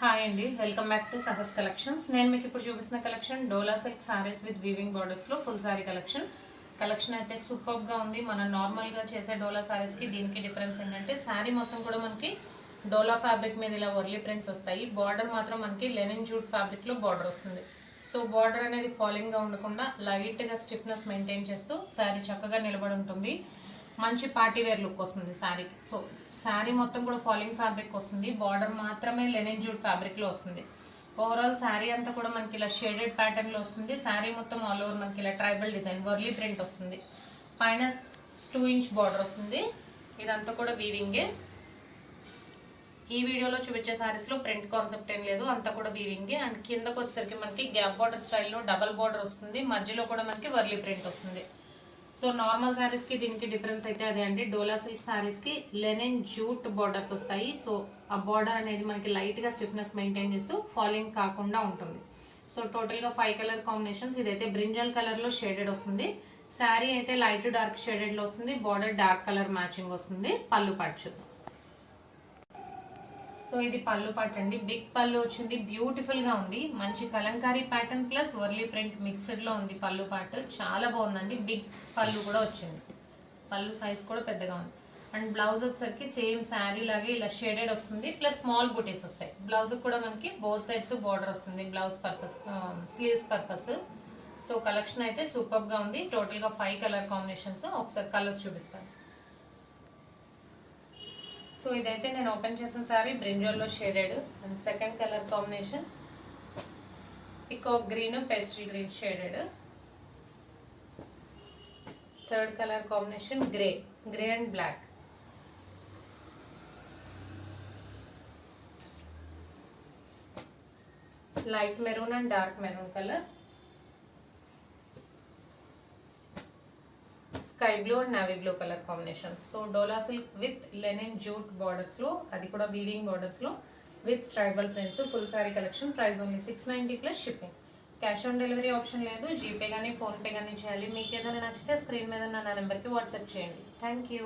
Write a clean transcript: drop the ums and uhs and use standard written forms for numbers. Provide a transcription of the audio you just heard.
Hi అండి, welcome back to Sahas collections. నేను మీకు ఇప్పుడు చూపిస్తున్న collection Dola silk sarees with weaving బార్డర్స్లో ఫుల్ సారీ కలెక్షన్ అయితే సూపర్గా ఉంది. మనం నార్మల్గా చేసే డోలా సారీస్కి దీనికి డిఫరెన్స్ ఏంటంటే శారీ మొత్తం కూడా మనకి డోలా ఫ్యాబ్రిక్ మీద ఇలా వర్లీ ప్రింట్స్ వస్తాయి. బార్డర్ మాత్రం మనకి లెనిన్ జూట్ ఫ్యాబ్రిక్లో బార్డర్ వస్తుంది. సో బార్డర్ అనేది ఫాలింగ్గా ఉండకుండా లైట్గా స్టిఫ్నెస్ మెయింటైన్ చేస్తూ శారీ చక్కగా నిలబడి ఉంటుంది. మంచి పార్టీ వేర్ లుక్ వస్తుంది శారీకి. సో శారీ మొత్తం కూడా ఫాలింగ్ ఫ్యాబ్రిక్ వస్తుంది. బార్డర్ మాత్రమే లెనిన్ జూట్ ఫ్యాబ్రిక్లో వస్తుంది. ఓవరాల్ శారీ అంతా కూడా మనకి ఇలా షేడెడ్ ప్యాటర్న్లో వస్తుంది. శారీ మొత్తం ఆల్ ఓవర్ మనకి ఇలా ట్రైబల్ డిజైన్ వర్లీ ప్రింట్ వస్తుంది. పైన 2 ఇంచ్ బార్డర్ వస్తుంది. ఇదంతా కూడా వీవింగే. ఈ వీడియోలో చూపించే శారీస్లో ప్రింట్ కాన్సెప్ట్ ఏం లేదు, అంతా కూడా వీవింగే. అండ్ కిందకు వచ్చేసరికి మనకి గ్యాప్ బార్డర్ స్టైల్లో డబల్ బార్డర్ వస్తుంది. మధ్యలో కూడా మనకి వర్లీ ప్రింట్ వస్తుంది. సో నార్మల్ శారీస్కి దీనికి డిఫరెన్స్ అయితే అదే అండి. డోలా సిల్క్ శారీస్కి లెనిన్ జూట్ బార్డర్స్ వస్తాయి. సో ఆ బార్డర్ అనేది మనకి లైట్గా స్టిఫ్నెస్ మెయింటైన్ చేస్తూ ఫాలింగ్ కాకుండా ఉంటుంది. సో టోటల్గా 5 కలర్ కాంబినేషన్స్. ఇదైతే బ్రింజల్ కలర్లో షేడెడ్ వస్తుంది. శారీ అయితే లైట్ డార్క్ షేడెడ్లో వస్తుంది. బార్డర్ డార్క్ కలర్ మ్యాచింగ్ వస్తుంది. పళ్ళు పార్ట్ చూద్దాం. సో ఇది పళ్ళు పార్ట్ అండి. బిగ్ పళ్ళు వచ్చింది, బ్యూటిఫుల్ గా ఉంది. మంచి Kalamkari pattern plus Warli print mixed లో ఉంది పళ్ళు పార్ట్. చాలా బాగుందండి. బిగ్ పళ్ళు కూడా వచ్చింది. పళ్ళు సైజ్ కూడా పెద్దగా ఉంది. అండ్ బ్లౌజ్ వచ్చేసరికి సేమ్ శారీ లాగే ఇలా షేడెడ్ వస్తుంది. ప్లస్ స్మాల్ బుటీస్ వస్తాయి. బ్లౌజ్ కూడా మనకి బోత్ సైడ్స్ బార్డర్ వస్తుంది. Blouse purpose, sleeves purpose. So collection అయితే సూపర్ గా ఉంది. టోటల్ గా 5 కలర్ కాంబినేషన్స్. ఒకసారి కలర్స్ చూపిస్తాను. సో ఇదైతే నేను ఓపెన్ చేసిన సారీ బ్రింజాల్లో shaded. And second colour combination peacock green pastel green shaded. Third colour combination grey and black. Light maroon and dark maroon colour. Sky blue and navy blue colour combinations. So Dola silk with linen jute borders లో, అది కూడా weaving borders లో with tribal prints. Full saree collection. Price only 690 plus shipping. Cash on delivery option లేదు. GPay కానీ PhonePe కానీ చేయాలి. మీకు ఏదైనా నచ్చితే స్క్రీన్ మీద నా నెంబర్కి వాట్సాప్ చేయండి. Thank you.